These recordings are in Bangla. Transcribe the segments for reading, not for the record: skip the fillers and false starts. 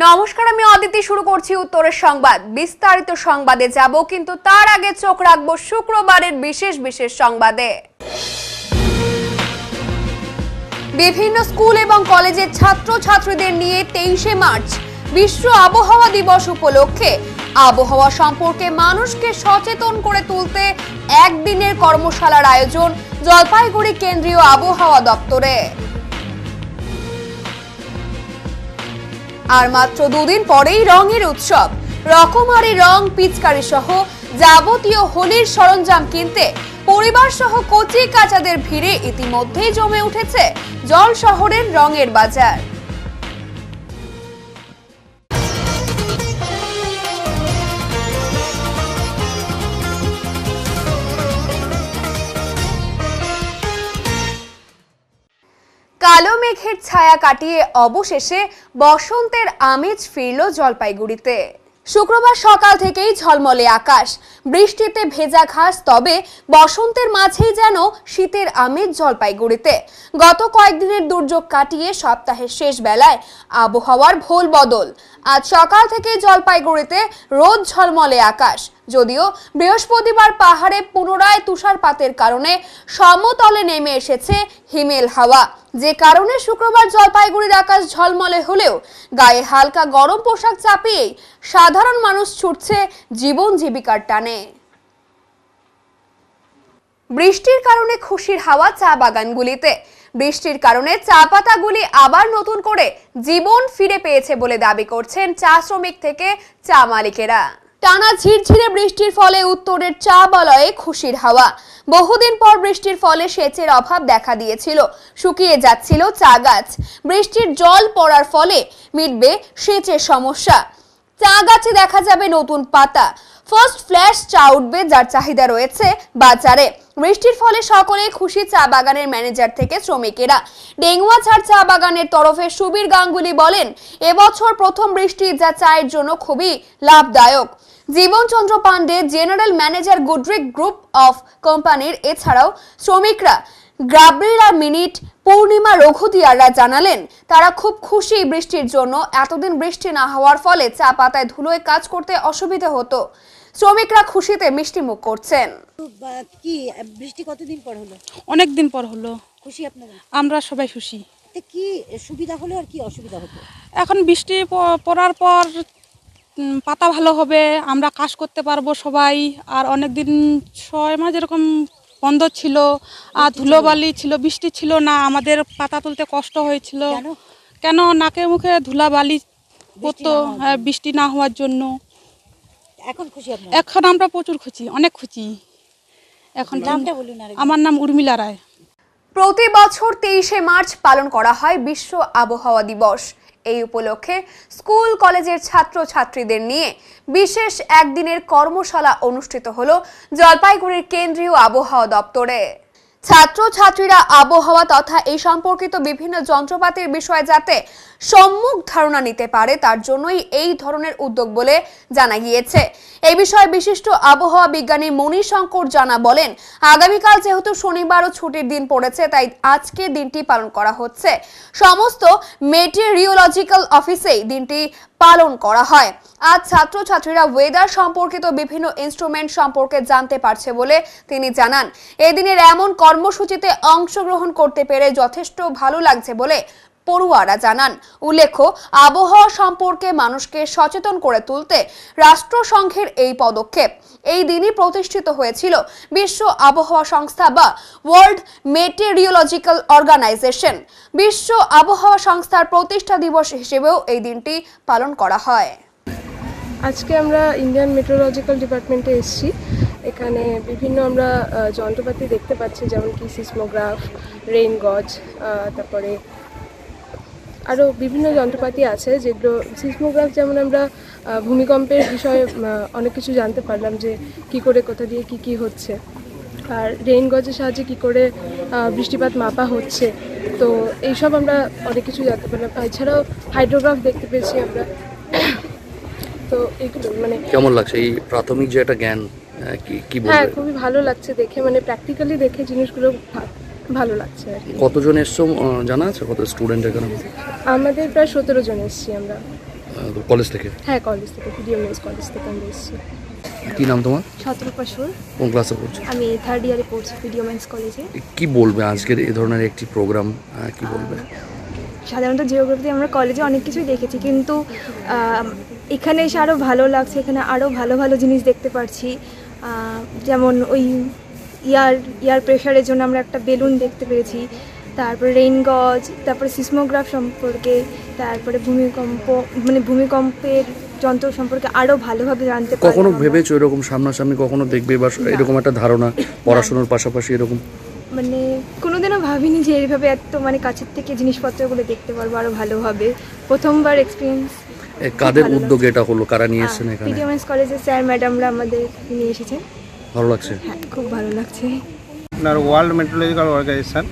নমস্কার, আমি অদিতি। শুরু করছি উত্তরের সংবাদ। বিস্তারিত সংবাদে যাব, কিন্তু তার আগে চোখ রাখবো শুক্রবারের বিশেষ সংবাদে। বিভিন্ন স্কুল এবং কলেজের ছাত্রছাত্রীদের নিয়ে 23শে মার্চ বিশ্ব আবহাওয়া দিবস উপলক্ষে আবহাওয়া সম্পর্কে মানুষকে সচেতন করে তুলতে একদিনের কর্মশালার আয়োজন জলপাইগুড়ি কেন্দ্রীয় আবহাওয়া দপ্তরে। আর মাত্র দুদিন পরেই রঙের উৎসব। রকমারি রং, পিচকারি সহ যাবতীয় হোলির সরঞ্জাম কিনতে পরিবার সহ কচি কাচাদের ভিড়ে ইতিমধ্যেই জমে উঠেছে জল শহরের রঙের বাজার। কালো মেঘের ছায়া কাটিয়ে অবশেষে বসন্তের আমেজ ফিরল জলপাইগুড়িতে। শুক্রবার সকাল থেকেই ঝলমলে আকাশ, বৃষ্টিতে ভেজা ঘাস, তবে বসন্তের মাঝেই যেন শীতের আমেজ জলপাইগুড়িতে। গত কয়েকদিনের দুর্যোগ কাটিয়ে সপ্তাহের শেষ বেলায় আবহাওয়ার ভোল বদল। আজ সকাল থেকে জলপাইগুড়িতে রোদ ঝলমলে আকাশ, যদিও বৃহস্পতিবার পাহাড়ে পুনরায় তুষারপাতের কারণে সমতলে নেমে এসেছে হিমেল হাওয়া, যে কারণে শুক্রবার জলপাইগুড়ির আকাশ ঝলমলে হলেও গায়ে হালকা গরম পোশাক চাপিয়েই সাধারণ মানুষ ছুটছে জীবন জীবিকার টানে। বৃষ্টির কারণে খুশির হাওয়া চা বাগানগুলিতে। বৃষ্টির কারণে চা পাতাগুলি আবার নতুন করে জীবন ফিরে পেয়েছে বলে দাবি করছেন চা শ্রমিক থেকে চা মালিকেরা। টানা ঝিরঝিরে বৃষ্টির ফলে উত্তরের চা বলয়ে খুশির হাওয়া। বহুদিন পর বৃষ্টির ফলে সেচের অভাব দেখা দিয়েছিল, শুকিয়ে যাচ্ছিল চা গাছ। বৃষ্টির জল পড়ার ফলে মিটবে সেচের সমস্যা। চা গাছে দেখা যাবে নতুন পাতা। ফার্স্ট ফ্ল্যাশ চা উঠবে, যার চাহিদা রয়েছে বাজারে। বৃষ্টির ফলে সকলেই খুশি চা বাগানের ম্যানেজার থেকে শ্রমিকেরা। ডেঙ্গুয়াঝাড় চা বাগানের তরফে সুবীর গাঙ্গুলি বলেন, এবছর প্রথম বৃষ্টি যা চায়ের জন্য খুবই লাভদায়ক। Jiban Chandra Pande, general manager Goodricke group of কোম্পানির, এছাড়াও শ্রমিকরা গ্রাব্রিলা মিনিট, পূর্ণিমা রঘুদিয়াররা জানালেন তারা খুব খুশি বৃষ্টির জন্য। এতদিন বৃষ্টি না হওয়ার ফলে চা পাতায় ধুলোয় কাজ করতে অসুবিধা হতো। শ্রমিকরা খুশিতে মিষ্টি মুখ করছেন। কি বৃষ্টি কতদিন পর হলো? অনেক দিন পর হলো। খুশি আপনারা? আমরা সবাই খুশি। কি সুবিধা হলো আর কি অসুবিধা হতো? এখন বৃষ্টি পড়ার পর পাতা ভালো হবে, আমরা কাজ করতে পারবো সবাই। আর অনেক দিন 6 মাস যেরকম বন্ধ ছিল আর ধুলোবালি ছিল, বৃষ্টি ছিল না, আমাদের পাতা তুলতে কষ্ট হয়েছিল। কেন? নাকে মুখে ধুলাবালি পড়তো বৃষ্টি না হওয়ার জন্য। এখন খুশি আপনারা? এখন আমরা প্রচুর খুশি, অনেক খুশি। এখন নামটা বলুন। আমার নাম উর্মিলা রায়। প্রতি বছর 23শে মার্চ পালন করা হয় বিশ্ব আবহাওয়া দিবস। এই উপলক্ষে স্কুল কলেজের ছাত্রছাত্রীদের নিয়ে বিশেষ একদিনের কর্মশালা অনুষ্ঠিত হলো জলপাইগুড়ির কেন্দ্রীয় আবহাওয়া দপ্তরে। ছাত্রছাত্রীরা আবহাওয়া তথা এই সম্পর্কিত বিভিন্ন যন্ত্রপাতির বিষয়ে যাতে সম্যক ধারণা নিতে পারে, তার জন্যই এই ধরনের উদ্যোগ বলে জানা গিয়েছে। এই বিষয়ে বিশিষ্ট আবহাওয়া বিজ্ঞানী মণিশঙ্কর জানা বলেন, আগামীকাল যেহেতু শনিবার ও ছুটির দিন পড়েছে, তাই আজকে দিনটি পালন করা হচ্ছে। সমস্ত মেটেরিওলজিক্যাল অফিসেই দিনটি পালন করা হয়। আজ ছাত্রছাত্রীরা ওয়েদার সম্পর্কিত বিভিন্ন ইনস্ট্রুমেন্ট সম্পর্কে জানতে পারছে বলে তিনি জানান। এদিনের এমন কর্মসূচিতে অংশগ্রহণ করতে পেরে যথেষ্ট ভালো লাগছে বলে পড়ুয়ারা জানান। উল্লেখ্য, আবহাওয়া সম্পর্কে মানুষকে সচেতন করে তুলতে রাষ্ট্রসংঘের এই পদক্ষেপ। এই দিনই প্রতিষ্ঠিত হয়েছিল বিশ্ব আবহাওয়া সংস্থা বা ওয়ার্ল্ড মেটেরিওলজিক্যাল অর্গানাইজেশন। বিশ্ব আবহাওয়া সংস্থার প্রতিষ্ঠা দিবস হিসেবেও এই দিনটি পালন করা হয়। আজকে আমরা ইন্ডিয়ান মেট্রোলজিক্যাল ডিপার্টমেন্টে এসেছি। এখানে বিভিন্ন আমরা যন্ত্রপাতি দেখতে পাচ্ছি, যেমন কি সিসমোগ্রাফ, রেইন গজ, তারপরে আরও বিভিন্ন যন্ত্রপাতি আছে যেগুলো সিসমোগ্রাফ, যেমন আমরা ভূমিকম্পের বিষয়ে অনেক কিছু জানতে পারলাম, যে কি করে কোথা দিয়ে কি হচ্ছে, আর রেইন গজের সাহায্যে কি করে বৃষ্টিপাত মাপা হচ্ছে। তো এইসব আমরা অনেক কিছু জানতে পারলাম। এছাড়াও হাইড্রোগ্রাফ দেখতে পেয়েছি আমরা। তো এগুলো মানে কেমন লাগছে এই প্রাথমিক যে একটা জ্ঞান, কি বলবো? হ্যাঁ, খুবই ভালো লাগছে দেখে, মানে প্র্যাকটিক্যালি দেখে জিনিসগুলো ভালো লাগছে আর কি। কতজন এসছো জানা আছে? কত স্টুডেন্ট এখানে? আমাদের প্রায় 17 জন এসেছি আমরা। কলেজ থেকে? হ্যাঁ, কলেজ থেকে, পিডিএমএস কলেজ থেকে আমরা এসেছি। কি নাম তোমার? শতরূপা সুর। কোন ক্লাসে পড়ছো? আমি 3rd ইয়ারে পড়ছি পিডিএমএস কলেজে। কি বলবে আজকের এই ধরনের একটি প্রোগ্রাম, কি বলবে? সাধারণত জিওগ্রাফিতে আমরা কলেজে অনেক কিছুই দেখেছি, কিন্তু এখানে এসে আরও ভালো লাগছে। এখানে আরও ভালো ভালো জিনিস দেখতে পারছি, যেমন ওই ইয়ার প্রেশারের জন্য আমরা একটা বেলুন দেখতে পেরেছি, তারপরে রেইন গজ, তারপরে সিসমোগ্রাফ সম্পর্কে, তারপরে ভূমিকম্পের যন্ত্র সম্পর্কে আরও ভালোভাবে জানতে পারি। কখনো ভেবেছো এরকম সামনাসামনি কখনো দেখবে বা এরকম একটা ধারণা পড়াশোনার পাশাপাশি এরকম? মানে কোনোদিনও ভাবিনি যে এইভাবে এত কাছের থেকে জিনিসপত্রগুলো দেখতে পারবো আরও ভালোভাবে। প্রথমবার এক্সপিরিয়েন্স। কাদের উদ্যোগে এটা হলো, কারা নিয়ে এসেছেন এখানে? পিডিএমএস কলেজের স্যার ম্যাডামরা আমাদের নিয়ে এসেছেন। ভালো লাগছে? হ্যাঁ, খুব ভালো লাগছে। আপনার ওয়ার্ল্ড মেট্রোলজিক্যাল অর্গানাইজেশন,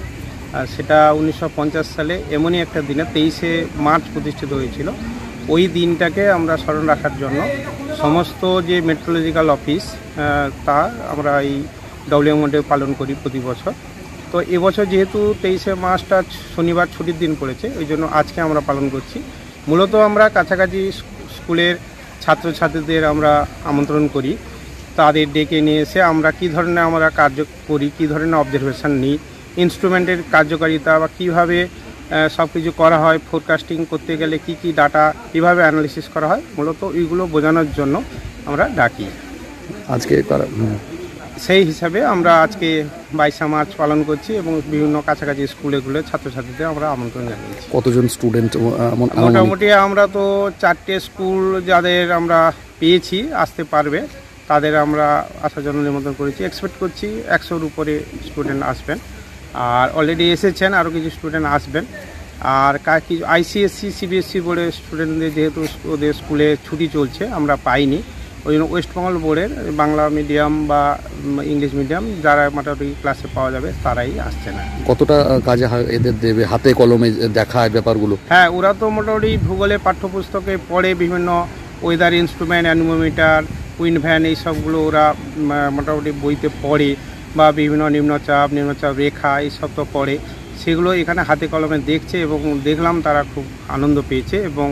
সেটা 1950 সালে এমনই একটা দিনে 23শে মার্চ প্রতিষ্ঠিত হয়েছিল। ওই দিনটাকে আমরা স্মরণ রাখার জন্য সমস্ত যে মেট্রোলজিক্যাল অফিস তা আমরা এই ডব্লিউএমওতে পালন করি প্রতি বছর। তো এবছর যেহেতু 23শে মার্চটা শনিবার ছুটির দিন পড়েছে, ওই জন্য আজকে আমরা পালন করছি। মূলত আমরা কাছাকাছি স্কুলের ছাত্রছাত্রীদের আমরা আমন্ত্রণ করি, তাদের ডেকে নিয়ে এসে আমরা কী ধরনের আমরা কার্য করি, কী ধরনের অবজারভেশন নিই, ইনস্ট্রুমেন্টের কার্যকারিতা বা কীভাবে সব কিছু করা হয়, ফোরকাস্টিং করতে গেলে কি কি ডাটা কীভাবে অ্যানালিসিস করা হয়, মূলত ওইগুলো বোঝানোর জন্য আমরা ডাকি। আজকে সেই হিসাবে আমরা আজকে 22শে মার্চ পালন করছি এবং বিভিন্ন কাছাকাছি স্কুলগুলো ছাত্রছাত্রীদের আমরা আমন্ত্রণ জানিয়েছি। কতজন স্টুডেন্ট? মোটামুটি আমরা তো 4টে স্কুল যাদের আমরা পেয়েছি আসতে পারবে, তাদের আমরা আসার জন্য নিমন্ত্রণ করেছি। এক্সপেক্ট করছি 100-র উপরে স্টুডেন্ট আসবেন, আর অলরেডি এসেছেন, আরও কিছু স্টুডেন্ট আসবেন। আর কিছু আইসিএসসি সিবিএসসি বোর্ডের স্টুডেন্টদের যেহেতু ওদের স্কুলে ছুটি চলছে, আমরা পাইনি, ওই জন্য ওয়েস্টবেঙ্গল বোর্ডের বাংলা মিডিয়াম বা ইংলিশ মিডিয়াম যারা মোটামুটি ক্লাসে পাওয়া যাবে তারাই আসছে না। কতটা কাজে এদের দেবে, হাতে কলমে দেখায় ব্যাপারগুলো? হ্যাঁ, ওরা তো মোটামুটি ভূগোলে পাঠ্যপুস্তকে পড়ে, বিভিন্ন weather instrument, anemometer, wind van এইসবগুলো ওরা মোটামুটি বইতে পড়ে, বা বিভিন্ন নিম্নচাপ রেখা এইসব তো পড়ে, সেগুলো এখানে হাতে কলমে দেখছে এবং দেখলাম তারা খুব আনন্দ পেয়েছে এবং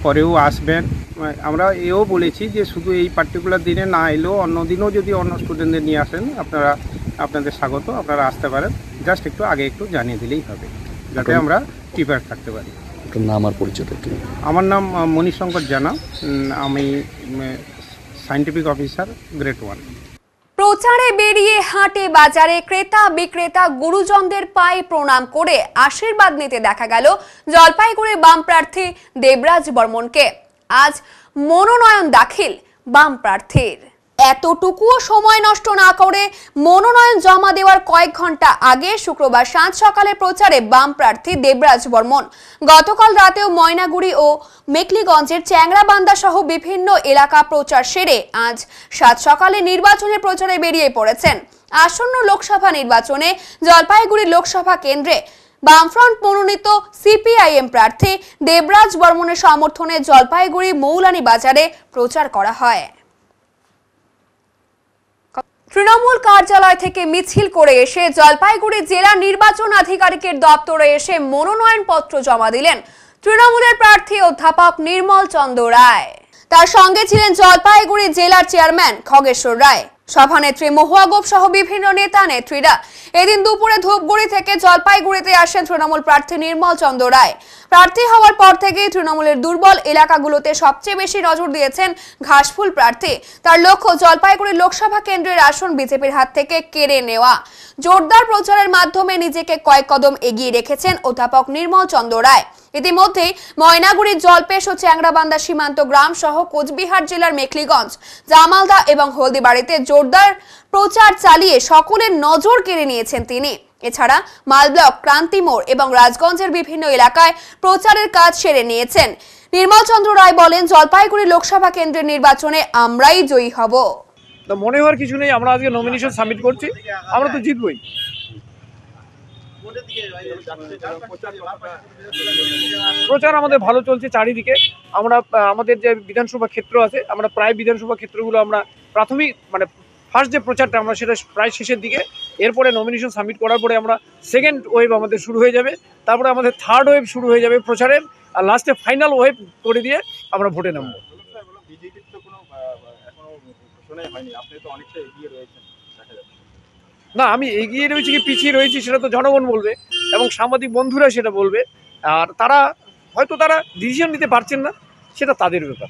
পরেও আসবেন। আমরা এও বলেছি যে শুধু এই পার্টিকুলার দিনে না এলেও অন্য দিনেও যদি অন্য স্টুডেন্টদের নিয়ে আসেন আপনাদের স্বাগত, আপনারা আসতে পারেন। জাস্ট একটু আগে একটু জানিয়ে দিলেই হবে, যাতে আমরা প্রিপেয়ার থাকতে পারি। নাম আর পরিচয়টা কি? আমার নাম মণিশঙ্কর জানা, আমি সায়েন্টিফিক অফিসার গ্রেড 1। প্রচারে বেরিয়ে হাটে বাজারে ক্রেতা বিক্রেতা গুরুজনদের পায়ে প্রণাম করে আশীর্বাদ নিতে দেখা গেল জলপাইগুড়ি বাম প্রার্থী দেবরাজ বর্মনকে। আজ মনোনয়ন দাখিল বাম প্রার্থীর। এতটুকুও সময় নষ্ট না করে মনোনয়ন জমা দেওয়ার কয়েক ঘন্টা আগে শুক্রবার সাত সকালে প্রচারে বাম প্রার্থী দেবরাজ বর্মন গতকাল রাতেও ময়নাগুড়ি ও মেকলিগঞ্জের চ্যাংরাবান্ধা সহ বিভিন্ন এলাকা প্রচার সেরে আজ সাত সকালে নির্বাচনের প্রচারে বেরিয়ে পড়েছেন। আসন্ন লোকসভা নির্বাচনে জলপাইগুড়ি লোকসভা কেন্দ্রে বামফ্রন্ট মনোনীত সিপিআইএম প্রার্থী দেবরাজ বর্মনের সমর্থনে জলপাইগুড়ি মৌলানি বাজারে প্রচার করা হয়। তৃণমূল কার্যালয় থেকে মিছিল করে এসে জলপাইগুড়ি জেলা নির্বাচন আধিকারিকের দপ্তরে এসে মনোনয়ন পত্র জমা দিলেন তৃণমূলের প্রার্থী অধ্যাপক নির্মল চন্দ্র রায়। তার সঙ্গে ছিলেন জলপাইগুড়ি জেলার চেয়ারম্যান খগেশ্বর রায়, সভানেত্রী মহুয়া গোপ সহ বিভিন্ন নেতা নেত্রীরা। এদিন দুপুরে ধূপগুড়ি থেকে জলপাইগুড়িতে আসেন তৃণমূল প্রার্থী নির্মল চন্দ্র রায়। প্রার্থী হওয়ার পর থেকেই তৃণমূলের দুর্বল এলাকাগুলোতে সবচেয়ে বেশি নজর দিয়েছেন ঘাসফুল প্রার্থী। তার লক্ষ্য জলপাইগুড়ি লোকসভা কেন্দ্রের আসন বিজেপির হাত থেকে কেড়ে নেওয়া। জোরদার প্রচারের মাধ্যমে নিজেকে কয়েক কদম এগিয়ে রেখেছেন অধ্যাপক নির্মল চন্দ্র রায়। ইতিমধ্যে ময়নাগুড়ি, জলপেশ ও চ্যাংরাবান্ধা সীমান্ত গ্রাম সহ কোচবিহার জেলার মেখলিগঞ্জ, জামালদা এবং হলদিবাড়িতে জোরদার প্রচার চালিয়ে সকলের নজর কেড়ে নিয়েছেন তিনি। এছাড়া মালব্লক, ক্রান্তিমোড় এবং রাজগঞ্জের বিভিন্ন এলাকায় প্রচারের কাজ সেরে নিয়েছেন। নির্মল চন্দ্র রায় বলেন, জলপাইগুড়ি লোকসভা কেন্দ্রের নির্বাচনে আমরাই জয়ী হব। মনে হওয়ার কিছু নেই, আমরা আজকে নমিনেশন সাবমিট করছি, আমরা তো জিতবই। প্রচার আমাদের ভালো চলছে চারিদিকে। আমরা আমাদের যে বিধানসভা ক্ষেত্র আছে, আমরা প্রায় বিধানসভা ক্ষেত্রগুলো আমরা প্রাথমিক ফার্স্ট যে প্রচারটা আমরা সেটা প্রায় শেষের দিকে, এরপরে নমিনেশন সাবমিট করার পরে আমরা সেকেন্ড ওয়েভ আমাদের শুরু হয়ে যাবে, তারপরে আমাদের থার্ড ওয়েভ শুরু হয়ে যাবে প্রচারের, আর লাস্টে ফাইনাল ওয়েভ করে দিয়ে আমরা ভোটে নামবো। না, আমি এগিয়ে রয়েছি কি পিছিয়ে রয়েছি সেটা তো জনগণ বলবে এবং সাংবাদিক বন্ধুরা সেটা বলবে, আর তারা ডিসিশন নিতে পারছেন না, সেটা তাদের ব্যাপার।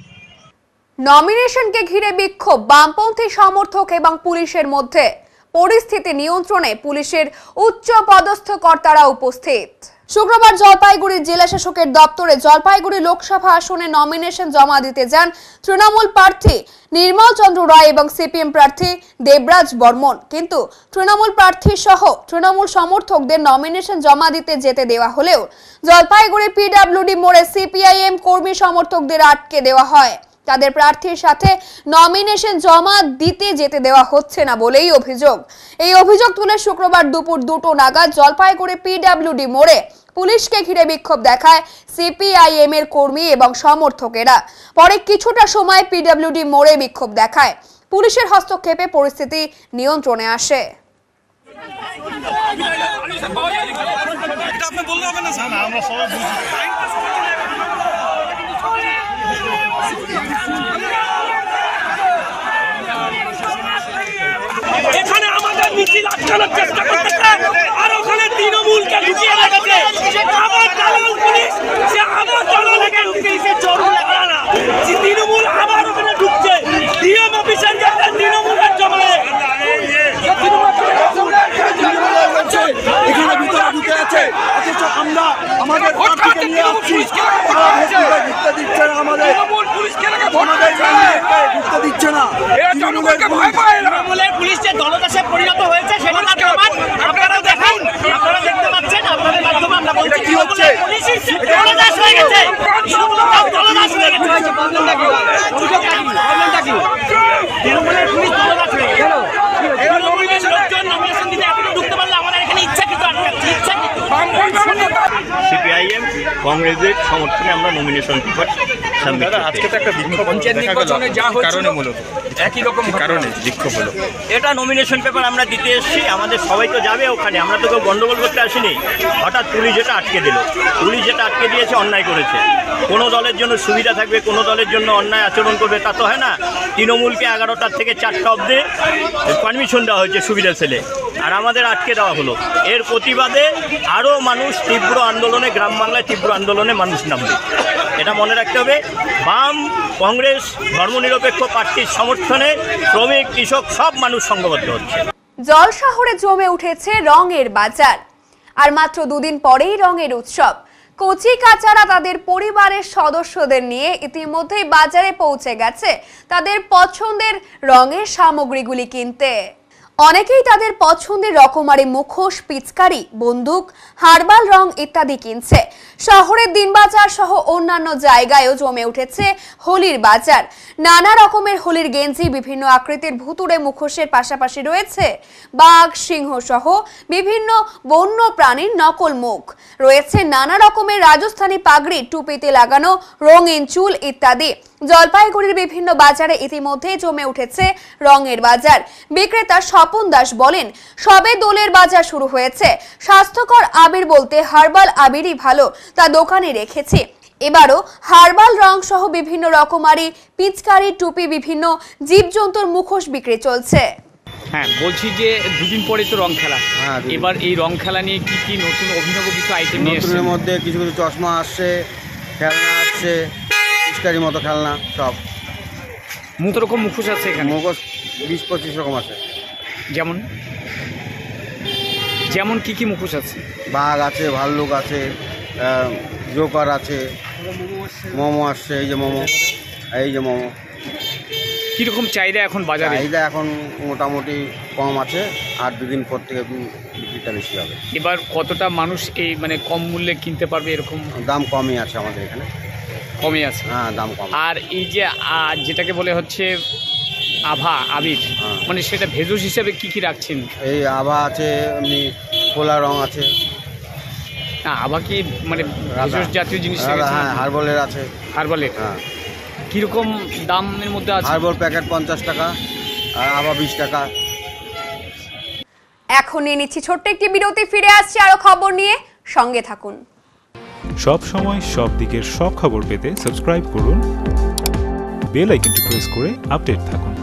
নমিনেশনকে ঘিরে বিক্ষোভ বামপন্থী সমর্থক এবং পুলিশের মধ্যে, পরিস্থিতি নিয়ন্ত্রণে পুলিশের উচ্চ পদস্থ কর্তারা উপস্থিত। শুক্রবার জলপাইগুড়ির জেলা শাসকের দপ্তরে জলপাইগুড়ি লোকসভা আসনে নমিনেশন জমা দিতে যান তৃণমূল প্রার্থী নির্মল চন্দ্র রায় এবং সিপিএম প্রার্থী দেবরাজ বর্মন, কিন্তু তৃণমূল প্রার্থী সহ তৃণমূল সমর্থকদের নমিনেশন জমা দিতে যেতে দেওয়া হলেও জলপাইগুড়ি পিডব্লিউডি মোড়ে সিপিআইএম কর্মী সমর্থকদের আটকে দেওয়া হয়। তাদের প্রার্থীর সাথে নমিনেশন জমা দিতে যেতে দেওয়া হচ্ছে না বলেই অভিযোগ। এই অভিযোগ তুলে শুক্রবার দুপুর 2টো নাগাদ জলপাইগুড়ি পিডব্লিউডি মোড়ে পুলিশকে ঘিরে বিক্ষোভ দেখায় সিপিআইএম এর কর্মী এবং সমর্থকেরা। পরে কিছুটা সময় পিডব্লিউডি মোড়ে বিক্ষোভ দেখায়। পুলিশের হস্তক্ষেপে পরিস্থিতি নিয়ন্ত্রণে আসে। এখানে আমাদের মিছিল আটকানোর চেষ্টা করতেছে, আর ওখানে তৃণমূলকে ঢুকিয়ে রেখেছে। আবার দালাল পুলিশ, সে আবার দালালকে ঢুকিয়েছে, তৃণমূল আবার ওখানে ঢুকছে, ডিএম অফিসের কাছে তৃণমূলের জমায়ে এখানে ভিতরে ঢুকে আছে, অথচ আমরা আমাদের প্রার্থীকে নিয়ে আসছি, ঢুকতে দিচ্ছে না, আমাদের ঢুকতে দিচ্ছে না। তৃণমূলের পুলিশ যে দলদাসে পরিণত হয়েছে সেটা প্রমাণ আপনারা দেখেন, আপনারা দেখতে পাচ্ছেন, আপনাদের মাধ্যমে আমরা বলছি কি হচ্ছে, পুলিশ দলদাস হয়ে গেছে, দলদাস হয়ে গেছে, তৃণমূলের পুলিশ দলদাস হয়ে গেছে। তৃণমূলের লোকজন নমিনেশন দিতে এখনো ঢুকতে পারলে আমাদের এখানে ইচ্ছাকৃত আটকাচ্ছে, ইচ্ছাকৃত। সিপিআইএম কংগ্রেসের সমর্থনে আমরা নমিনেশন করছি। আজকে তো একটা বিক্ষোভ পঞ্চায়েত নির্বাচনে যা হচ্ছে মূলত একই রকম কারণে বিক্ষোভ হলো। এটা নমিনেশন পেপার আমরা দিতে এসেছি, আমাদের সবাই তো যাবে ওখানে, আমরা তো কেউ গন্ডগোল করতে আসিনি। হঠাৎ পুলিশ যেটা আটকে দিল, পুলিশ যেটা আটকে দিয়েছে অন্যায় করেছে। কোনো দলের জন্য সুবিধা থাকবে, কোনো দলের জন্য অন্যায় আচরণ করবে, তা তো হয় না। তৃণমূলকে 11টা থেকে 4টা অবধি পারমিশন দেওয়া হয়েছে সুবিধা ছেলে, আর আমাদের আটকে দেওয়া হলো। এর প্রতিবাদে আরও মানুষ তীব্র আন্দোলনে, গ্রাম বাংলায় তীব্র আন্দোলনে মানুষ নামবে, এটা মনে রাখতে হবে। বাম, কংগ্রেস, ধর্মনিরপেক্ষ পার্টির সমর্থনে শ্রমিক, কৃষক সব মানুষ সংঘবদ্ধ হচ্ছে। জলশহরে জমে উঠেছে রঙের বাজার, আর মাত্র 2 দিন পরেই রঙের উৎসব। কচি কাচারা তাদের পরিবারের সদস্যদের নিয়ে ইতিমধ্যেই বাজারে পৌঁছে গেছে তাদের পছন্দের রঙের সামগ্রীগুলি কিনতে। অনেকেই তাদের পছন্দের রকমারি মুখোশ, পিচকারি, বন্দুক, হার্বাল রং ইত্যাদি কিনছে। শহরের দিনবাজার সহ অন্যান্য জায়গায়ও জমে উঠেছে হোলির বাজার। নানা রকমের হোলির গেঞ্জি, বিভিন্ন আকৃতির ভুতুড়ে মুখোশের পাশাপাশি রয়েছে বাঘ, সিংহ সহ বিভিন্ন বন্য প্রাণীর নকল মুখ। রয়েছে নানা রকমের রাজস্থানী পাগড়ি, টুপিতে লাগানো রঙিন চুল ইত্যাদি। জলপাইগুড়ির বিভিন্ন বাজারে ইতিমধ্যে জমে উঠেছে রঙের বাজার। বিক্রেতা স্বপন দাস বলেন, সবে দোলের বাজার শুরু হয়েছে, স্বাস্থ্যকর আবির বলতে হার্বাল আবিরই ভালো, তা দোকানে রেখেছি। এবারও হার্বাল রং সহ বিভিন্ন রকমারি পিচকারি, টুপি, বিভিন্ন জীবজন্তুর মুখোশ বিক্রি চলছে। হ্যাঁ, বলছি যে 2 দিন পরে তো রং খেলা, এবার এই রং খেলা নিয়ে কি কি নতুন অভিনব কিছু আইটেম নিয়ে এসেছেন? নতুনের মধ্যে কিছু কিছু চশমা আসছে, খেলনা আসছে, পিচকারির মতো খেলনা, সব কত রকম মুখোশ আছে এখানে? মুখোশ 20-25 রকম আছে। যেমন যেমন কি কি মুখোশ আছে? বাঘ আছে, ভাল্লুক আছে, জোকার আছে, মোমো আসছে, এই যে মোমো, এই যে মোমো। কীরকম চাহিদা এখন বাজারে? চাহিদা এখন মোটামুটি কম আছে, আর 2 দিন পর থেকে বিক্রিটা বেশি হবে। এবার কতটা মানুষ এই মানে কম মূল্যে কিনতে পারবে? এরকম দাম কমই আছে আমাদের এখানে, কমই আছে। হ্যাঁ, দাম কম। আর এই যে যেটাকে বলে হচ্ছে আভা, আবির, মানে সেটা ভেষজ হিসেবে কি কি রাখছেন? এই আভা আছে, এমনি খোলা রং আছে। না, আভা কি মানে ভেষজ জাতীয় জিনিস? হ্যাঁ, হার্বালের আছে। হার্বালের? হ্যাঁ। কীরকম দামের মধ্যে আছে? হার্বাল প্যাকেট 50 টাকা, আর আবার 20 টাকা। এখন নিয়ে নিচ্ছি ছোট্ট একটি বিরতি, ফিরে আসছি আরো খবর নিয়ে, সঙ্গে থাকুন। সব সময় সব দিকের সব খবর পেতে সাবস্ক্রাইব করুন, বেল আইকনটি প্রেস করে আপডেট থাকুন।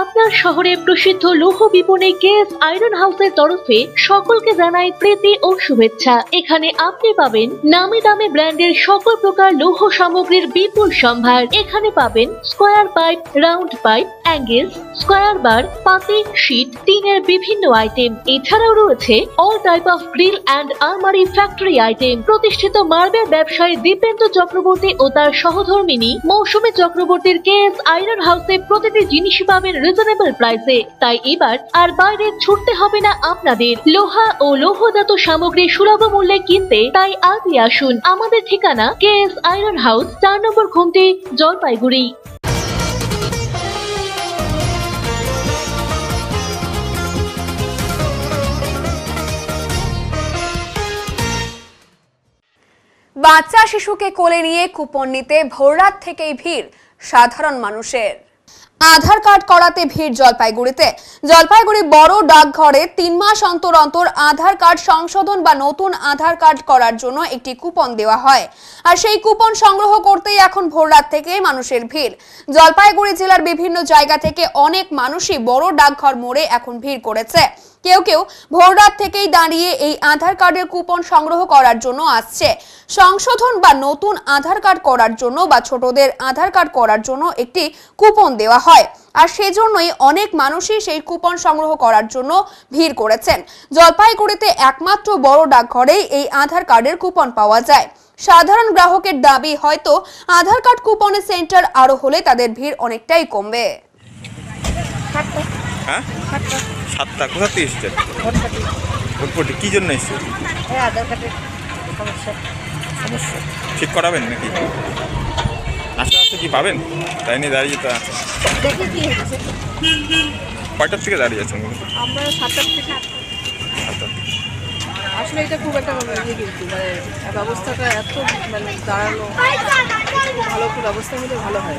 আপনার শহরে প্রসিদ্ধ লৌহ বিপণী কেএস আয়রন হাউসের তরফে সকলকে জানাই প্রীতি ও শুভেচ্ছা। এখানে আপনি পাবেন নামি দামি ব্র্যান্ডের সকল প্রকার লৌহ সামগ্রীর বিপুল সম্ভার। এখানে পাবেন square pipe, round pipe, angles, square bar, পাতি, শীট, টিনের বিভিন্ন আইটেম। এছাড়াও রয়েছে all type of grill and আলমারি ফ্যাক্টরি আইটেম। প্রতিষ্ঠিত মার্বেল ব্যবসায়ী দীপেন্দ্র চক্রবর্তী ও তার সহধর্মিনী মৌসুমী চক্রবর্তীর কেএস আয়রন হাউসে প্রতিটি জিনিসই পাবেন রিজনেবল প্রাইসে। তাই এবার আর বাইরে ছুটতে হবে না আপনাদের। লোহা ও লৌহজাত সামগ্রী সুলভ মূল্যে কিনতে তাই আজই আসুন। আমাদের ঠিকানা কেএস আয়রন হাউস, 4 নম্বর ঘুমটি, জলপাইগুড়ি। বাচ্চা শিশুকে কোলে নিয়ে কুপন নিতে ভোররাত থেকেই ভিড় সাধারণ মানুষের। আধার কার্ড করাতে ভিড় জলপাইগুড়িতে। জলপাইগুড়ি বড় ডাকঘরে 3 মাস অন্তর অন্তর আধার কার্ড সংশোধন বা নতুন আধার কার্ড করার জন্য একটি কুপন দেওয়া হয়, আর সেই কুপন সংগ্রহ করতেই এখন ভোররাত থেকে মানুষের ভিড়। জলপাইগুড়ি জেলার বিভিন্ন জায়গা থেকে অনেক মানুষই বড় ডাকঘর মোড়ে এখন ভিড় করেছে। কেউ কেউ ভোররাত থেকেই দাঁড়িয়ে এই আধার কার্ডের কুপন সংগ্রহ করার জন্য আসছে। সংশোধন বা নতুন আধার কার্ড করার জন্য বা ছোটদের আধার কার্ড করার জন্য একটি কুপন দেওয়া হয়, আর সেজন্যই অনেক মানুষই সেই কুপন সংগ্রহ করার জন্য ভিড় করেছেন। জলপাইগুড়িতে একমাত্র বড় ডাকঘরেই এই আধার কার্ডের কুপন পাওয়া যায়। সাধারণ গ্রাহকের দাবি হয়তো আধার কার্ড কুপনের সেন্টার আরো হলে তাদের ভিড় অনেকটাই কমবে। হ্যাঁ 7টা কোথা থেকে এসেছে? ভোটপটি কি জন্য এসেছে? আধার কার্ডের সমস্যা ঠিক করাবেন নাকি? আশা আছে কি পাবেন? তাই নিয়ে দাঁড়িয়ে তো আছে। কয়টার থেকে দাঁড়িয়ে আছেন? আমরা 7টার থেকে। আসলে এটা খুব একটা কিন্তু মানে ব্যবস্থাটা এত মানে দাঁড়ানো ভালো ব্যবস্থা হলে ভালো হয়।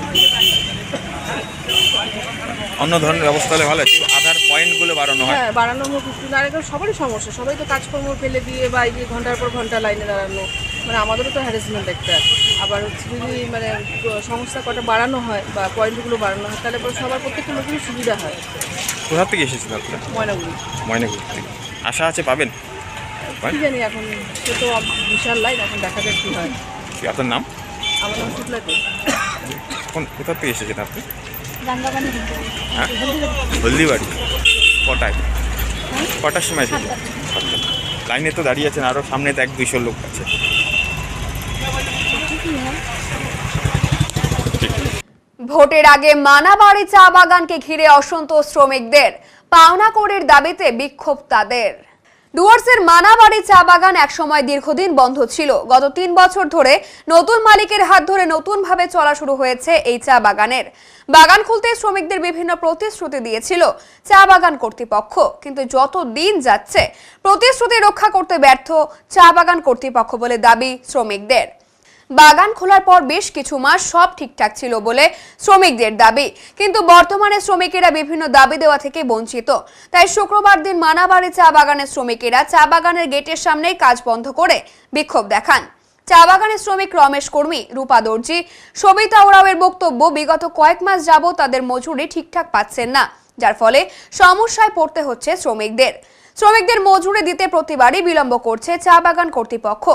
অন্য ধরনের ব্যবস্থা হলে ভালো। আধার পয়েন্টগুলো বাড়ানো হয়। হ্যাঁ বাড়ানো হোক, আর এখন সবারই সমস্যা, সবাই তো কাজকর্ম ফেলে দিয়ে বা এই যে ঘন্টার পর ঘন্টা লাইনে দাঁড়ানো, মানে আমাদেরও তো হ্যারাসমেন্ট একটা। আবার হচ্ছে যদি মানে সংস্থা কটা বাড়ানো হয় বা পয়েন্টগুলো বাড়ানো হয় তাহলে পরে সবার প্রত্যেকটা লোকেরই সুবিধা হয়। কোথা থেকে এসেছেন আপনারা? ময়নাগুড়ি থেকে। আশা আছে পাবেন? কি জানি এখন, সে তো বিশাল লাইন, এখন দেখা যাক কী হয়। আপনার নাম? আমার নাম শুক্লাতে। কোথা থেকে এসেছেন আপনি? হ্যাঁ হলদিবাড়ি। কটার সময় এসেছেন? লাইনে তো দাঁড়িয়ে আছেন, আরও সামনে তো 100-200 লোক আছে। ভোটের আগে মানাবাড়ি চা বাগানকে ঘিরে অসন্তোষ শ্রমিকদের। পাওনা করের দাবিতে বিক্ষোভ তাদের। ডুয়ার্সের মানাবাড়ি চা বাগান একসময় দীর্ঘদিন বন্ধ ছিল। গত 3 বছর ধরে নতুন মালিকের হাত ধরে নতুনভাবে চলা শুরু হয়েছে এই চা বাগানের। বাগান খুলতে শ্রমিকদের বিভিন্ন প্রতিশ্রুতি দিয়েছিল চা বাগান কর্তৃপক্ষ, কিন্তু যত দিন যাচ্ছে প্রতিশ্রুতি রক্ষা করতে ব্যর্থ চা বাগান কর্তৃপক্ষ বলে দাবি শ্রমিকদের। বাগান খোলার পর বেশ কিছু মাস সব ঠিকঠাক ছিল বলে শ্রমিকদের দাবি, কিন্তু বর্তমানে শ্রমিকেরা বিভিন্ন দাবি দেওয়া থেকে বঞ্চিত। তাই শুক্রবার দিন মানাবাড়ি চা বাগানের শ্রমিকেরা চা বাগানের গেটের সামনেই কাজ বন্ধ করে বিক্ষোভ দেখান। চা বাগানের শ্রমিক রমেশ কর্মী, রূপা দর্জি, সবিতা ওরাওয়ের বক্তব্য, বিগত কয়েক মাস যাবত তাদের মজুরি ঠিকঠাক পাচ্ছেন না, যার ফলে সমস্যায় পড়তে হচ্ছে শ্রমিকদের। শ্রমিকদের মজুরি দিতে প্রতিবারই বিলম্ব করছে চা বাগান কর্তৃপক্ষ।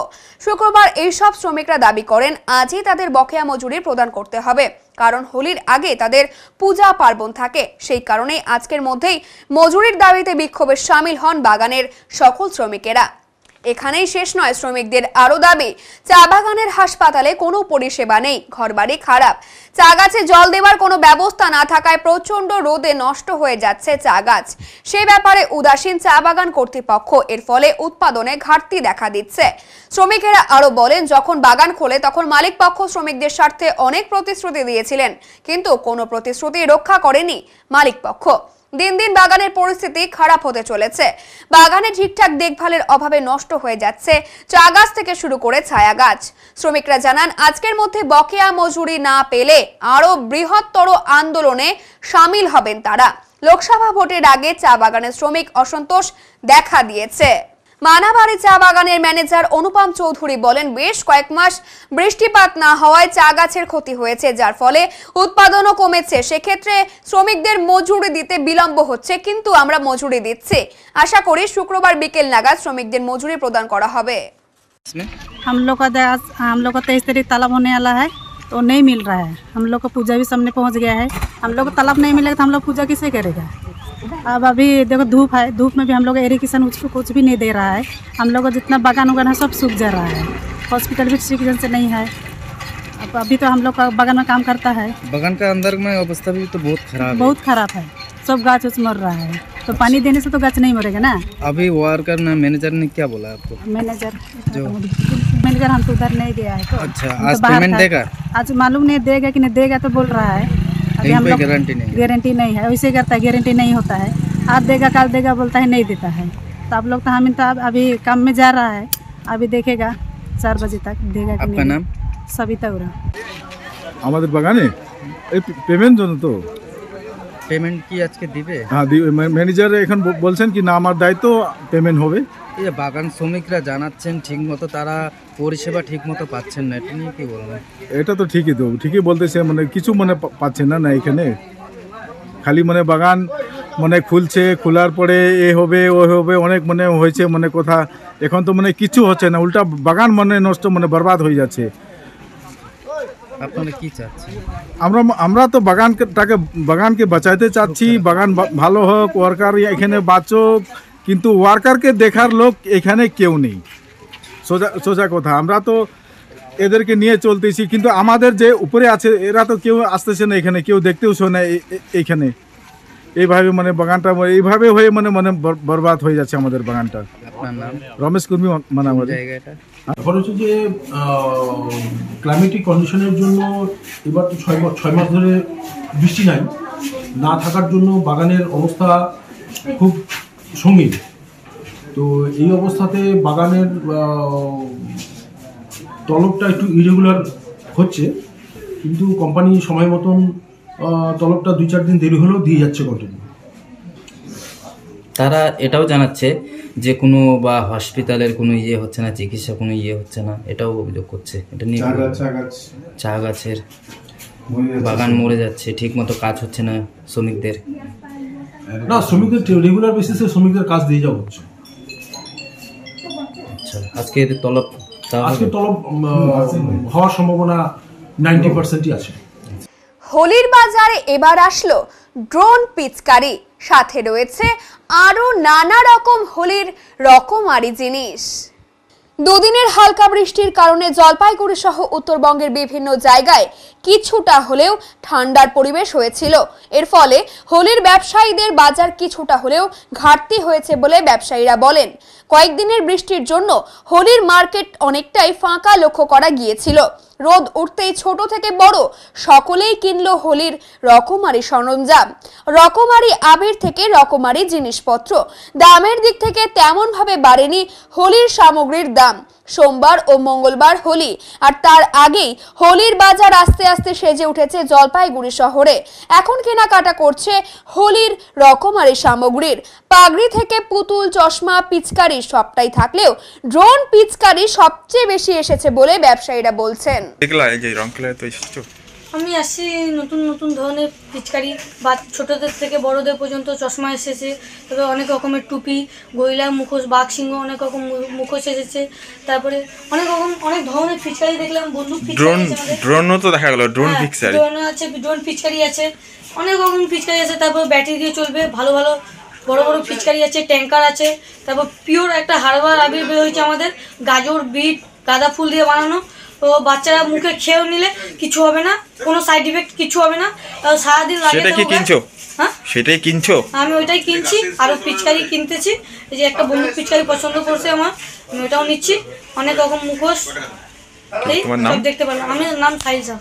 শুক্রবার এইসব শ্রমিকরা দাবি করেন আজই তাদের বকেয়া মজুরি প্রদান করতে হবে, কারণ হোলির আগে তাদের পূজা পার্বণ থাকে। সেই কারণে আজকের মধ্যেই মজুরির দাবিতে বিক্ষোভে সামিল হন বাগানের সকল শ্রমিকেরা। এখানেই শেষ নয়, শ্রমিকদের আরো দাবি চা বাগানের হাসপাতালে কোনো পরিষেবা নেই, ঘরবাড়ি খারাপ, চা গাছে জল দেওয়ার কোনো ব্যবস্থা না থাকায় প্রচন্ড রোদে নষ্ট হয়ে যাচ্ছে চা গাছ। সে ব্যাপারে উদাসীন চা বাগান কর্তৃপক্ষ, এর ফলে উৎপাদনে ঘাটতি দেখা দিচ্ছে। শ্রমিকেরা আরো বলেন, যখন বাগান খোলে তখন মালিক পক্ষ শ্রমিকদের স্বার্থে অনেক প্রতিশ্রুতি দিয়েছিলেন, কিন্তু কোনো প্রতিশ্রুতি রক্ষা করেনি মালিক পক্ষ। দিন দিন বাগানের পরিস্থিতি খারাপ হতে চলেছে। বাগানে ঠিকঠাক দেখভালের অভাবে নষ্ট হয়ে যাচ্ছে চা গাছ থেকে শুরু করে ছায়া গাছ। শ্রমিকরা জানান, আজকের মধ্যে বকেয়া মজুরি না পেলে আরো বৃহত্তর আন্দোলনে সামিল হবেন তারা। লোকসভা ভোটের আগে চা বাগানের শ্রমিক অসন্তোষ দেখা দিয়েছে। মানাবাড়ি চা বাগানের ম্যানেজার অনুপম চৌধুরী বলেন, বেশ কয়েক মাস বৃষ্টিপাত না হওয়ায় চা গাছের ক্ষতি হয়েছে, যার ফলে উৎপাদনও কমেছে। সেক্ষেত্রে শ্রমিকদের মজুরি দিতে বিলম্ব হচ্ছে, কিন্তু আমরা মজুরি দিচ্ছি। আশা করি শুক্রবার বিকেল নাগাদ শ্রমিকদের মজুরি প্রদান করা হবে। हम लोग का 23 तारीख तालाब होने वाला है, तो नहीं मिल रहा है। हम लोग का पूजा भी सामने पहुंच गया है। हम लोग को तालाब नहीं मिलेगा तो हम लोग पूजा किसे करेगा। अब अभी देखो धूप है, धूप में भी हम लोग इरिगेशन उसको कुछ भी नहीं दे रहा है। हम लोग का जितना बागान उगान है सब सूख जा रहा है। हॉस्पिटल भी ठीक ढंग से नहीं है। अब अभी तो हम लोग का बागान में काम करता है। बागान का अंदर में अवस्था भी तो बहुत खराब है। सब गाछ उछ मर रहा है, तो पानी देने से तो गाछ नहीं मरेगा ना। अभी वर्कर ना मैनेजर ने क्या बोला आपको? मैनेजर हम तो उधर नहीं गया है। तो अच्छा, आज पेमेंट देगा? आज मालूम नहीं देगा कि नहीं देगा, तो बोल रहा है। अभी हम लोग गारंटी नहीं है, वैसे करता है, गारंटी नहीं होता है। आज देगा कल देगा बोलता है, नहीं देता है। तो आप लोग तो हम अभी काम में जा रहा है, अभी देखेगा 4 बजे तक देगा। आपका नाम? सविता उरा। আমাদের বাগানে এই পেমেন্ট জন্য তো পেমেন্ট কি আজকে দিবে? হ্যাঁ, ম্যানেজার এখন বলছেন কি না আমার দায়িত্ব পেমেন্ট হবে। এই বাগান শ্রমিকরা জানাচ্ছেন ঠিকমতো তারা পরিষেবা ঠিকমতো পাচ্ছেন না, এটা নিয়ে কি বলবেন? এটা তো ঠিকই বলতেছে, মানে কিছু মানে পাচ্ছেন না এখানে। খালি মানে বাগান মানে খুলছে, খোলার পরে এ হবে ও হবে অনেক মানে হয়েছে মানে কথা, এখন তো মানে কিছু হচ্ছে না, উল্টা বাগান মানে নষ্ট মানে বরবাদ হয়ে যাচ্ছে। আপনারা কি চাচ্ছেন? আমরা তো বাগানকে বাঁচাইতে চাচ্ছি, বাগান ভালো হোক, ওয়ার্কার এখানে বাঁচুক, কিন্তু ওয়ার্কারকে দেখার লোক এখানে কেউ নেই। সোজা কথা, আমরা তো এদেরকে নিয়ে চলতেছি, কিন্তু আমাদের যে উপরে আছে এরা তো কেউ আসতেছে না এখানে, কেউ দেখতেও শোনে এইখানে। এইভাবে মানে বাগানটা এইভাবে হয়ে মানে বরবাদ হয়ে যাচ্ছে আমাদের বাগানটা। আপনার নাম? রমেশ কুর্মী মানাবাড়ি। জায়গাটা এখন হচ্ছে যে ক্লাইমেটিক কন্ডিশনের জন্য এবার তো 6 মাস ধরে বৃষ্টি না থাকার জন্য বাগানের অবস্থা খুব সঙ্গীন। তো এই অবস্থাতে বাগানের তলবটা একটু ইরেগুলার হচ্ছে, কিন্তু কোম্পানি সময় মতন তলবটা 2-4 দিন দেরি হলেও দিয়ে যাচ্ছে কন্টিনিউ। তারা এটাও জানাচ্ছে যে কোনো বা হসপিটালের কোনো ইয়ে হচ্ছে না, চিকিৎসা কোনো ইয়ে হচ্ছে না, এটাও অভিযোগ করছে। এটা নিয়ে চা গাছের বাগান মরে যাচ্ছে, ঠিক মতো কাজ হচ্ছে না শ্রমিকদের। না, শ্রমিকদের রেগুলার বেসিসে শ্রমিকদের কাজ দিয়ে যাওয়া হচ্ছে। আচ্ছা, আজকে তলব হওয়ার সম্ভাবনা 90%ই আছে। হোলির বাজারে এবার আসলো ড্রোন পিচকারি, সাথে রয়েছে আরো নানা রকম হোলির রকমারি জিনিস। দুদিনের হালকা বৃষ্টির কারণে জলপাইগুড়ি সহ উত্তরবঙ্গের বিভিন্ন জায়গায় কিছুটা হলেও ঠান্ডার পরিবেশ হয়েছিল। এর ফলে হোলির ব্যবসায়ীদের বাজার কিছুটা হলেও ঘাটতি হয়েছে বলে ব্যবসায়ীরা বলেন। কয়েকদিনের বৃষ্টির জন্য হোলির মার্কেট অনেকটাই ফাঁকা লক্ষ্য করা গিয়েছিল। রোদ উঠতেই ছোট থেকে বড় সকলেই কিনলো হোলির রকমারি সরঞ্জাম, রকমারি আবির থেকে রকমারি জিনিসপত্র। দামের দিক থেকে তেমন ভাবে বাড়েনি হোলির সামগ্রীর দাম। সোমবার ও মঙ্গলবার হোলি, আর তার আগেই হোলির বাজার আস্তে আস্তে সেজে উঠেছে জলপাইগুড়ি শহরে। এখন কেনাকাটা করছে হোলির রকমারি সামগ্রীর। পাগড়ি থেকে পুতুল, চশমা, পিচকারি সবটাই থাকলেও ড্রোন পিচকারি সবচেয়ে বেশি এসেছে বলে ব্যবসায়ীরা বলছেন। দেখলা এই যে রংখেলায় তো এসেছো, আমি আসছি নতুন নতুন ধরনের পিচকারি বা ছোটদের থেকে বড়দের পর্যন্ত চশমা এসেছে, তারপরে অনেক রকমের টুপি, গরিলা মুখোশ, বাঘ সিংহ অনেক রকম মুখোশ এসেছে, তারপরে অনেক ধরনের পিচকারি দেখলাম, বন্দুক ড্রোনও তো দেখা গেল, ড্রোন পিচকারি আছে, ড্রোন পিচকারি আছে, অনেক রকম পিচকারি আছে। তারপর ব্যাটারি দিয়ে চলবে ভালো ভালো বড় বড় পিচকারি আছে, ট্যাঙ্কার আছে। তারপর পিওর একটা হার্বাল আবির বের হয়েছে আমাদের, গাজর, বিট, গাঁদা ফুল দিয়ে বানানো। তো বাচ্চারা মুখে খেয়েও নিলে কিছু হবে না, কোনো সাইড ইফেক্ট কিছু হবে না। সারাদিন সেটাই কিনছো? আমি ওইটাই কিনছি, আরও পিচকারি কিনতেছি। এই যে একটা বন্ধু পিচকারি পছন্দ করছে আমার, আমি ওটাও নিচ্ছি। অনেক রকম মুখোশ সব দেখতে পারলাম। আমার নাম সাইজা।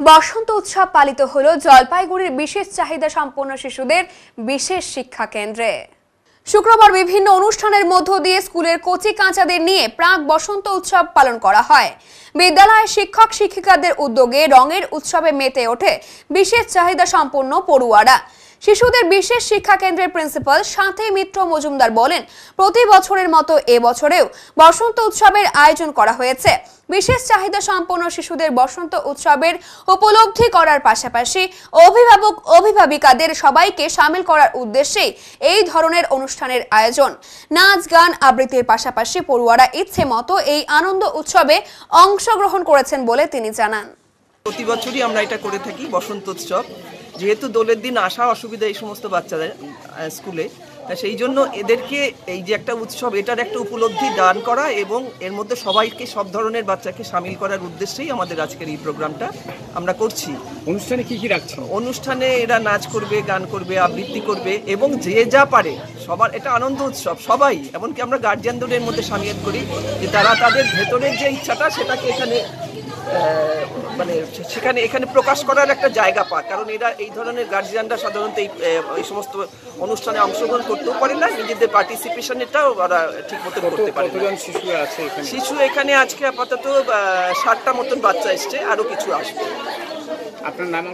বসন্ত উৎসব পালিত হলো জলপাইগুড়ির বিশেষ চাহিদা সম্পন্ন শিশুদের বিশেষ শিক্ষা কেন্দ্রে। শুক্রবার বিভিন্ন অনুষ্ঠানের মধ্য দিয়ে স্কুলের কচি কাঁচাদের নিয়ে প্রাক বসন্ত উৎসব পালন করা হয়। বিদ্যালয়ের শিক্ষক শিক্ষিকাদের উদ্যোগে রঙের উৎসবে মেতে ওঠে বিশেষ চাহিদা সম্পন্ন পড়ুয়ারা। শিশুদের বিশেষ শিক্ষা কেন্দ্রের প্রিন্সিপাল সাথী মিত্র মজুমদার বলেন, প্রতি বছরের মতো এবছরেও বসন্ত উৎসবের আয়োজন করা হয়েছে। বিশেষ চাহিদা সম্পন্ন শিশুদের বসন্ত উৎসবের উপলব্ধি করার পাশাপাশি অভিভাবক অভিভাবিকাদের সবাইকে শামিল করার উদ্দেশ্যেই এই ধরনের অনুষ্ঠানের আয়োজন। নাচ গান আবৃত্তির পাশাপাশি পড়ুয়ারা ইচ্ছে মতো এই আনন্দ উৎসবে অংশগ্রহণ করেছেন বলে তিনি জানান। প্রতি বছরই আমরা এটা করে থাকি বসন্ত উৎসব, যেহেতু দোলের দিন আসা অসুবিধা এই সমস্ত বাচ্চাদের স্কুলে, সেই জন্য এদেরকে এই যে একটা উৎসব, এটার একটা উপলব্ধি দান করা এবং এর মধ্যে সবাইকে সব ধরনের বাচ্চাকে শামিল করার উদ্দেশ্যেই আমাদের আজকের এই প্রোগ্রামটা আমরা করছি। অনুষ্ঠানে কি কি রাখছেন? অনুষ্ঠানে এরা নাচ করবে, গান করবে, আবৃত্তি করবে এবং যে যা পারে সবার এটা আনন্দ উৎসব। সবাই, এমনকি আমরা গার্জিয়ানদের এর মধ্যে শামিল করি যে তারা তাদের ভেতরের যে ইচ্ছাটা সেটাকে এখানে এখানে প্রকাশ করার একটা জায়গা পায়। কারণ এরা এই ধরনের গার্জিয়ানরা সাধারণত এই সমস্ত অনুষ্ঠানে অংশগ্রহণ করতেও পারে না, নিজেদের পার্টিসিপেশনটাও ওরা ঠিক মতো করতে পারে। শিশু এখানে আজকে আপাতত 60টা মতন বাচ্চা এসছে, আরও কিছু আসবে। আপনার নাম?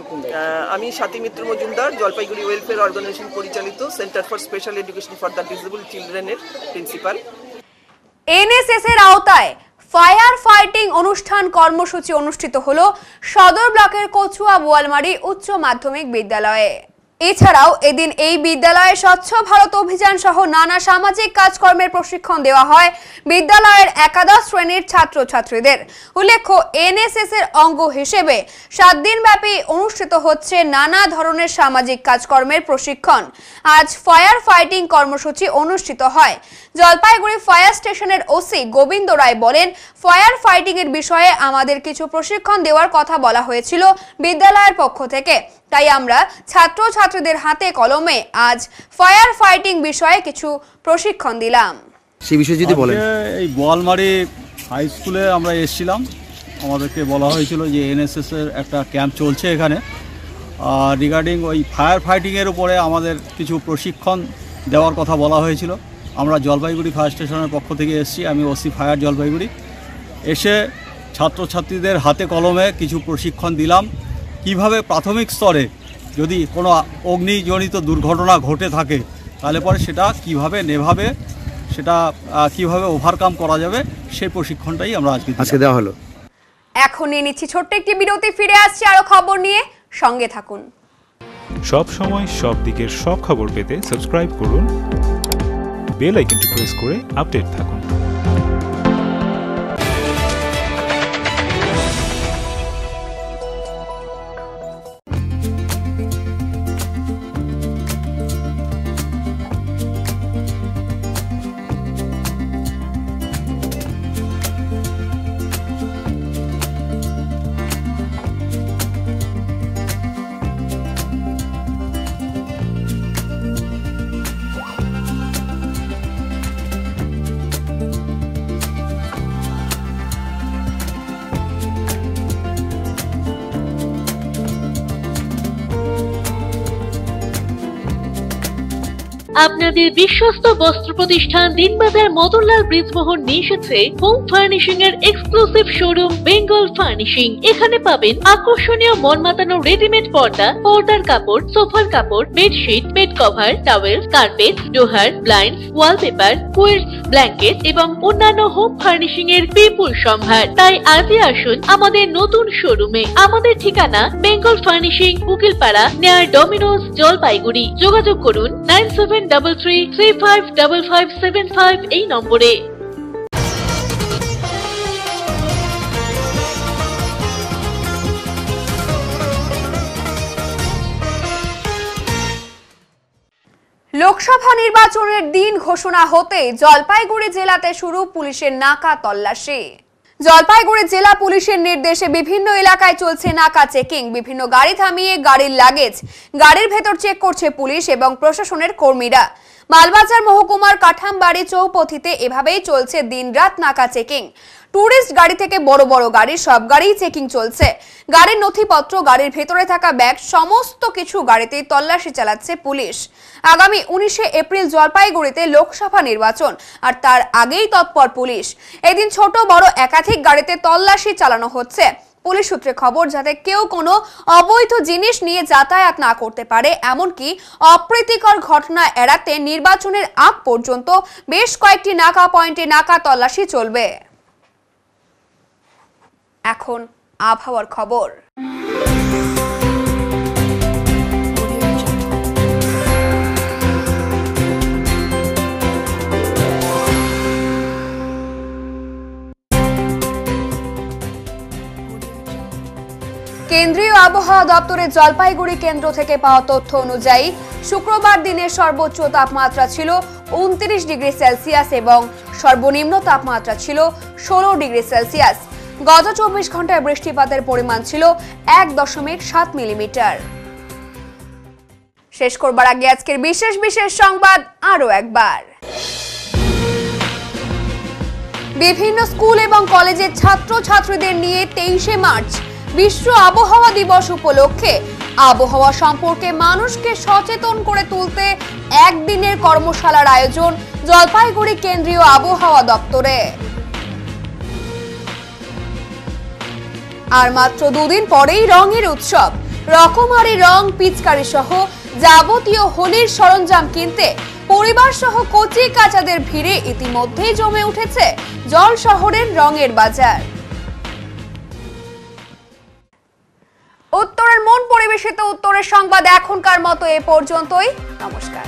আমি সাথী মিত্র মজুমদার, জলপাইগুড়ি ওয়েলফেয়ার অর্গানাইজেশন পরিচালিত centre for special education for the disable চিলড্রেনের প্রিন্সিপাল। এনএসএস এর আওতায় ফায়ার ফাইটিং অনুষ্ঠান কর্মসূচি অনুষ্ঠিত হলো সদর ব্লকের কচুয়া বোয়ালমারি উচ্চ মাধ্যমিক বিদ্যালয়ে। এছাড়াও এদিন এই বিদ্যালয়ে স্বচ্ছ ভারত অভিযান সহ নানা সামাজিক কাজকর্মের প্রশিক্ষণ দেওয়া হয় বিদ্যালয়ের একাদশ শ্রেণীর ছাত্রছাত্রীদের। উল্লেখ্য, এনএসএস এর অঙ্গ হিসেবে 7 দিন ব্যাপী অনুষ্ঠিত হচ্ছে নানা ধরনের সামাজিক কাজকর্মের প্রশিক্ষণ। আজ ফায়ার ফাইটিং কর্মসূচি অনুষ্ঠিত হয়। জলপাইগুড়ি ফায়ার স্টেশনের ওসি গোবিন্দ রায় বলেন, ফায়ার ফাইটিং এর বিষয়ে আমাদের কিছু প্রশিক্ষণ দেওয়ার কথা বলা হয়েছিল বিদ্যালয়ের পক্ষ থেকে, তাই আমরা ছাত্রছাত্রীদের হাতে কলমে আজ ফায়ার ফাইটিং বিষয়ে কিছু প্রশিক্ষণ দিলাম। সেই বিষয়ে যদি বলেন। এই বোয়ালমারি হাই স্কুলে আমরা এসেছিলাম, আমাদেরকে বলা হয়েছিল যে এনএসএস এর একটা ক্যাম্প চলছে এখানে, রিগার্ডিং ওই ফায়ার ফাইটিংয়ের উপরে আমাদের কিছু প্রশিক্ষণ দেওয়ার কথা বলা হয়েছিল। আমরা জলপাইগুড়ি ফায়ার স্টেশনের পক্ষ থেকে এসেছি, আমি ওসি ফায়ার জলপাইগুড়ি। এসে ছাত্রছাত্রীদের হাতে কলমে কিছু প্রশিক্ষণ দিলাম, কিভাবে প্রাথমিক স্তরে যদি কোনো অগ্নিজনিত দুর্ঘটনা ঘটে থাকে তাহলে পরে সেটা কিভাবে নেভাবে, সেটা কিভাবে ওভারকাম করা যাবে, সেই প্রশিক্ষণটাই আমরা আজকে দেওয়া হলো। এখন নিয়ে নিচ্ছি ছোট্ট একটি বিরতি, ফিরে আসছি আরো খবর নিয়ে, সঙ্গে থাকুন। সব সময় সব দিকের সব খবর পেতে সাবস্ক্রাইব করুন, বেল আইকনটি প্রেস করে আপডেট থাকুন। আপনাদের বিশ্বস্ত বস্ত্র প্রতিষ্ঠান দিনবাজার মদনলাল ব্রিজমোহন নিয়ে এসেছে হোম ফার্নিশিং এর এক্সক্লুসিভ শোরুম বেঙ্গল ফার্নিশিং। এখানে পাবেন আকর্ষণীয় মন মাতানো রেডিমেড পর্দা, পর্দার কাপড়, সোফার কাপড়, bedsheet, bed cover, towel, carpet, ডোহার, ব্লাইন্ড, ওয়ালপেপার, কুইলস, ব্ল্যাঙ্কেট এবং অন্যান্য হোম ফার্নিশিং এর বিপুল সম্ভার। তাই আজই আসুন আমাদের নতুন শোরুমে। আমাদের ঠিকানা Bengal furnishing, Ukilpara, near Domino's, Jalpaiguri. যোগাযোগ করুন 9733355575 এই নম্বরে। লোকসভা নির্বাচনের দিন ঘোষণা হতে জলপাইগুড়ি জেলাতে শুরু পুলিশের নাকা তল্লাশি। জলপাইগুড়ি জেলা পুলিশের নির্দেশে বিভিন্ন এলাকায় চলছে নাকা চেকিং। বিভিন্ন গাড়ি থামিয়ে গাড়ির লাগেজ গাড়ির ভেতর চেক করছে পুলিশ এবং প্রশাসনের কর্মীরা। মালবাজার মহকুমার কাঠামবাড়ি চৌপথিতে এভাবেই চলছে দিনরাত নাকা চেকিং। টুরিস্ট গাড়ি থেকে বড় বড় গাড়ি সব গাড়িই চেকিং চলছে। গাড়ির নথিপত্র, গাড়ির ভেতরে থাকা ব্যাগ সমস্ত কিছু গাড়িতেই তল্লাশি চালাচ্ছে পুলিশ। আগামী 19শে এপ্রিল জলপাইগুড়িতে লোকসভা নির্বাচন, আর তার আগেই তৎপর পুলিশ। এদিন ছোট বড় একাধিক গাড়িতে তল্লাশি চালানো হচ্ছে। পুলিশ সূত্রে খবর, যাতে কেউ কোনো অবৈধ জিনিস নিয়ে যাতায়াত না করতে পারে, এমনকি অপ্রীতিকর ঘটনা এড়াতে নির্বাচনের আগ পর্যন্ত বেশ কয়েকটি নাকা পয়েন্টে নাকা তল্লাশি চলবে। এখন আবহাওয়ার খবর। কেন্দ্রীয় আবহাওয়া দপ্তরের জলপাইগুড়ি কেন্দ্র থেকে পাওয়া তথ্য অনুযায়ী শুক্রবার দিনের সর্বোচ্চ তাপমাত্রা ছিল 29 ডিগ্রি সেলসিয়াস এবং সর্বনিম্ন তাপমাত্রা ছিল 16 ডিগ্রি সেলসিয়াস। গত 24 ঘন্টায় বৃষ্টিপাতের পরিমাণ ছিল 1.7 মিলিমিটার। শেষ করবার আগে আজকের বিশেষ সংবাদ আরো একবার। বিভিন্ন স্কুল এবং কলেজের ছাত্রছাত্রীদের নিয়ে 23শে মার্চ বিশ্ব আবহাওয়া দিবস উপলক্ষে আবহাওয়া সম্পর্কে মানুষকে সচেতন করে তুলতে একদিনের কর্মশালার আয়োজন জলপাইগুড়ি কেন্দ্রীয় আবহাওয়া দপ্তরে। আর মাত্র দুদিন পরেই রঙের উৎসব। রকমারি রং, পিচকারি সহ যাবতীয় হোলির সরঞ্জাম কিনতে পরিবার সহ কচি কাচাদের ভিড়ে ইতিমধ্যেই জমে উঠেছে জল শহরের রঙের বাজার। উত্তরের মন পরিবেশিত উত্তরের সংবাদ এখনকার মতো এ পর্যন্তই। নমস্কার।